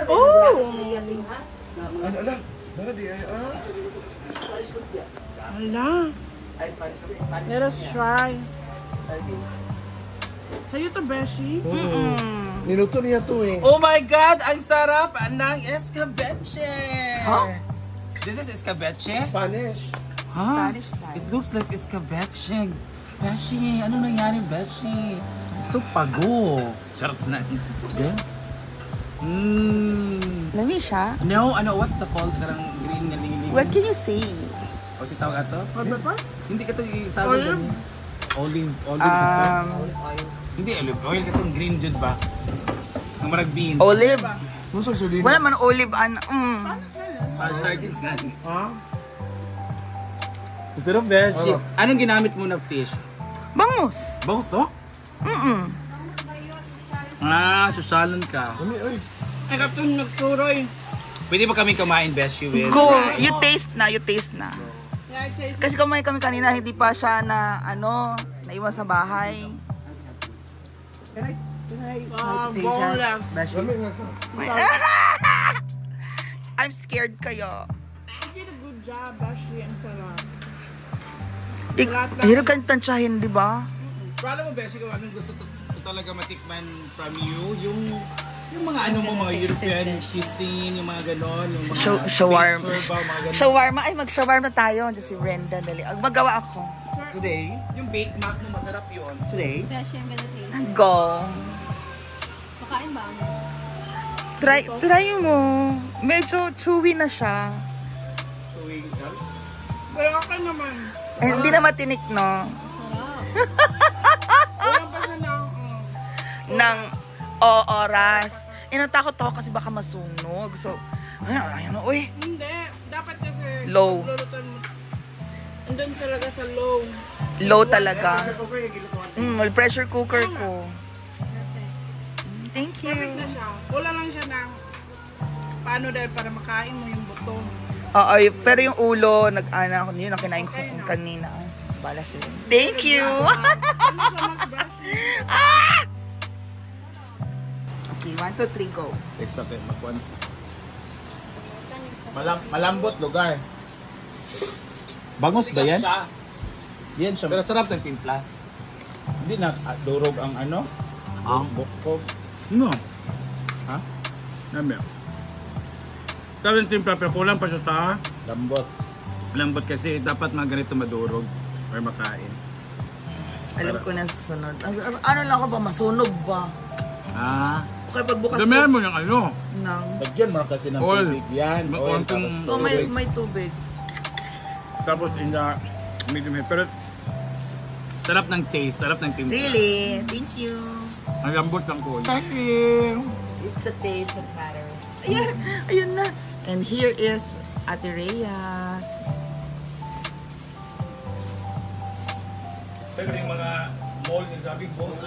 Oh! Hala. Let us try. Sa'yo to, Beshi? Niluto niya to eh. Oh my God! Ang sarap ng escabeche! Huh? This is escabeche? Spanish. Huh? Spanish style. It looks like escabeche. Beshi, ano nangyari, Beshi? So pago. Sarap na. Yeah? Lami siya? No, what's the called? Karang green nga liling. What can you say? O si tawag ato? Hindi ka ito isabi Olive? ganyan. Olive. Hindi, olive oil ka itong green jud ba? Ng marag beans. Olive. Musa siya din. Wala man olive Sardines nga. Ha? Sarap, Beshi. Anong ginamit mo na fish? Bangus. Bangus to? Susalan ka. Ay, katong nagsuroy. Pwede ba kami kumain, Beshi, with? Go. You taste na. Kasi kumain kami kanina, hindi pa siya na, naiwan sa bahay. Can I boneless. Beshi? I'm scared kayo. You did a good job, Beshi. Ang sarap. Hirap kang tansyahin, di ba? Alam mo, Beshi, kung anong gusto talaga matikman from you, yung mga mga European cuisine, yung mga ganon, yung mga Shawarma. mga ganon. Shawarma. Ay, mag-shawarma tayo. Diyan si Brenda. Dali. Magawa ako. Today? Yung baked mac mo, masarap yun. Today? Beshi, I'm gonna taste. Go. Makain ba mo? Try mo. Medyo chewy na siya. Chewing gum. Pero okay naman. Hindi na matinik, no? Wala pa siya Nang oras. Natakot ako kasi baka masunog. So, uy. Hindi. Dapat kasi Low. lulutuin mo. Andun talaga sa low. Low talaga. Pressure cooker ko. Thank you. Perfect na siya. Wala lang siya ng paano dahil para makain mo yung buto. Oo, pero yung ulo, nag-ana ako yun, ang kinain ko kanina. Bala sila. Thank you! Okay, 1, 2, 3, go. Extra pe, makuan. Malambot lugar. Bangus ba yan? Yan siya. Pero sarap ng timpla. Hindi na durog ang ano? Ang Bukog. no. Ha? Nami. Sabi ng timpla, pero kulang pa siya sa Lambot. lambot kasi dapat mga ganito madurog or makain. Alam ko na susunod. Ano lang ako ba? Masunog ba? Okay, pagbukas Damihan mo yung ano. ng... Lagyan mo kasi ng Oil. tubig yan. Oil, Konting- tapos Oh, tubig. may tubig. Tapos medium heat. Pero sarap ng taste, sarap ng timpla. Really? Thank you. Ang lambot ng kulay. Thank you. It's the taste that matters. Ayan, ayun na. And here is Ate Reyes. Pero yung mga mold ng gabing boss,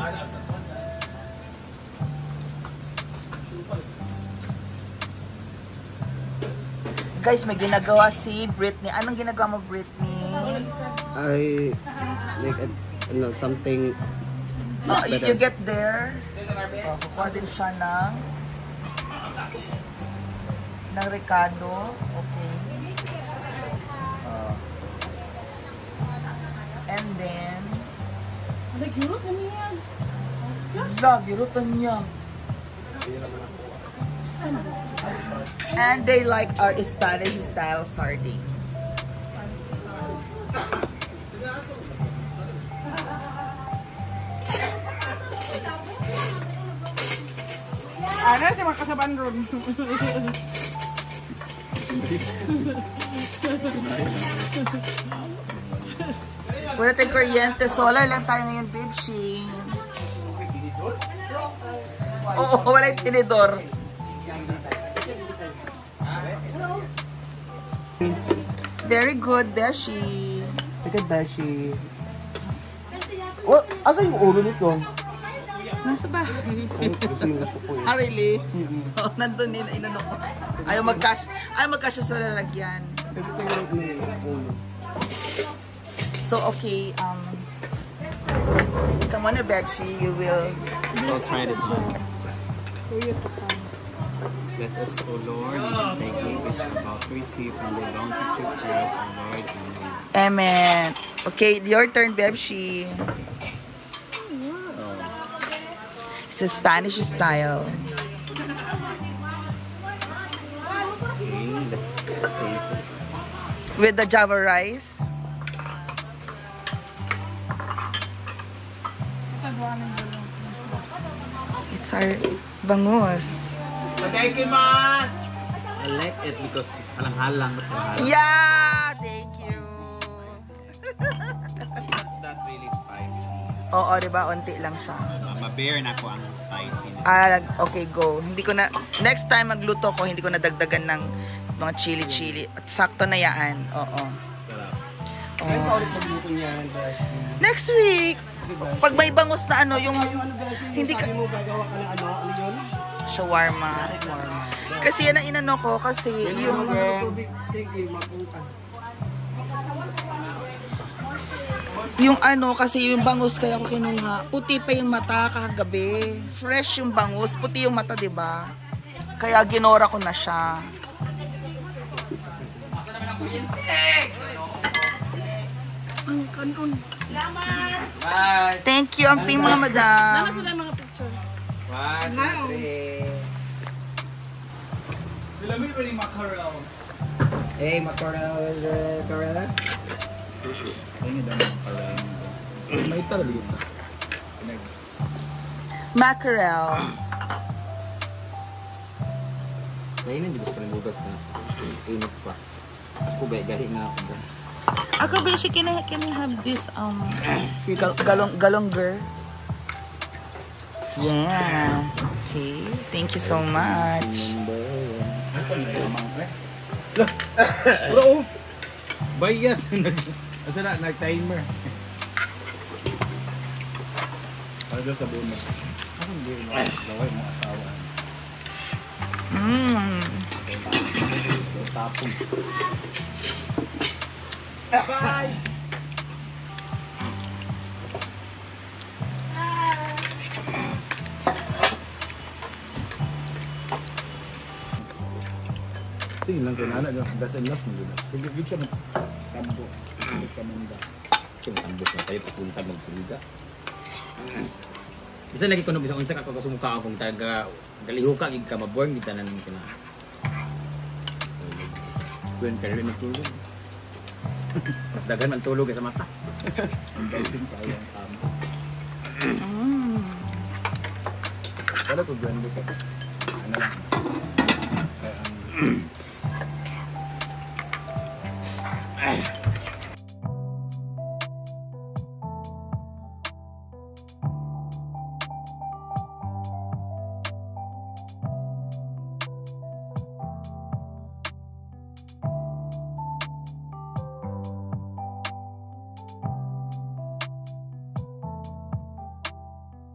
Guys, may ginagawa si Britney. Anong ginagawa mo, Britney? I make something. Oh, you get there. Oh, kukuha din siya ng Ricardo. Okay. And then, girutan niya. And they like our Spanish style sardines. Ano siya makasaban ron? Wala tayong kuryente. Solar lang tayo ngayon, Bibshi. Oo, wala yung tinidor. Very good, Beshi. Look at Beshi. What? Asan yung ulo nito? Nasa ba? Gusto ko eh. Ah, really? Oh, nandun din, inano ko. Ayaw mag-cash sa lalagyan. Pwede ko yung ulo. So, okay, come on, Beshi, you will... I'll try this one. Kuya to come. Bless us, O Lord, this day which we are about to receive from the bounty of prayers, O Lord. Amen. Amen. Okay, your turn, Bebshi. It's a Spanish style. Okay, let's taste it. With the Java rice. It's our bangus. I like it because halang-halang but halang. Yeah! Thank you. Not that really spicy. Oo, diba? Unti lang siya. Ma-bear na ko ang spicy. Okay, go. Hindi ko na, next time magluto ko, hindi ko na dagdagan ng mga chili-chili. At sakto na yan. Oo. Sarap. Kaya pa ulit magluto niyan, Beshi. Next week, pag may bangus na ano, yung Yung ano, Beshi, Hindi hindi ka- sabi mo gagawa ka ng ano yun? shawarma. Kasi yan ang inano ko, kasi Yung yung, mga tubig, thank you, mapunta. yung ano, kasi yung bangus kaya ko kinuha, puti pa yung mata kagabi. Fresh yung bangus, puti yung mata, 'di ba? Kaya ginora ko na siya. Ang kanon. Thank you, amping mga madam. Sila yung mga picture. Sila may rin mackerel. Hey, mackerel, Corella. Ayun daw mackerel. May talit. Mackerel. Ngayon, hindi gusto ko rin bugas na. Init pa. Ako ba, gahi na ako ba? Ako, Beshi, can I have this, galongger? Yes. Okay. Thank you so much. Bro, bayad. Asa na, nag-timer. Ano sa buno? Ako hindi rin gawin mo asawa. Mmm. Tapong. Bye! Sige lang ko na ano, das and loss nila. Hindi gid siya tambo. Hindi ka manda. Kung ambos na tayo, papunta magsuliga. Bisa lagi ko nung bisang unsa ka kasumuka akong taga galiho ka gid ka maborn gid tanan kita na. Kuan ka rin tulog. Mas dagan man tulog sa mata. Ang dating tayo ang tama. Mm. Wala ko grande ka.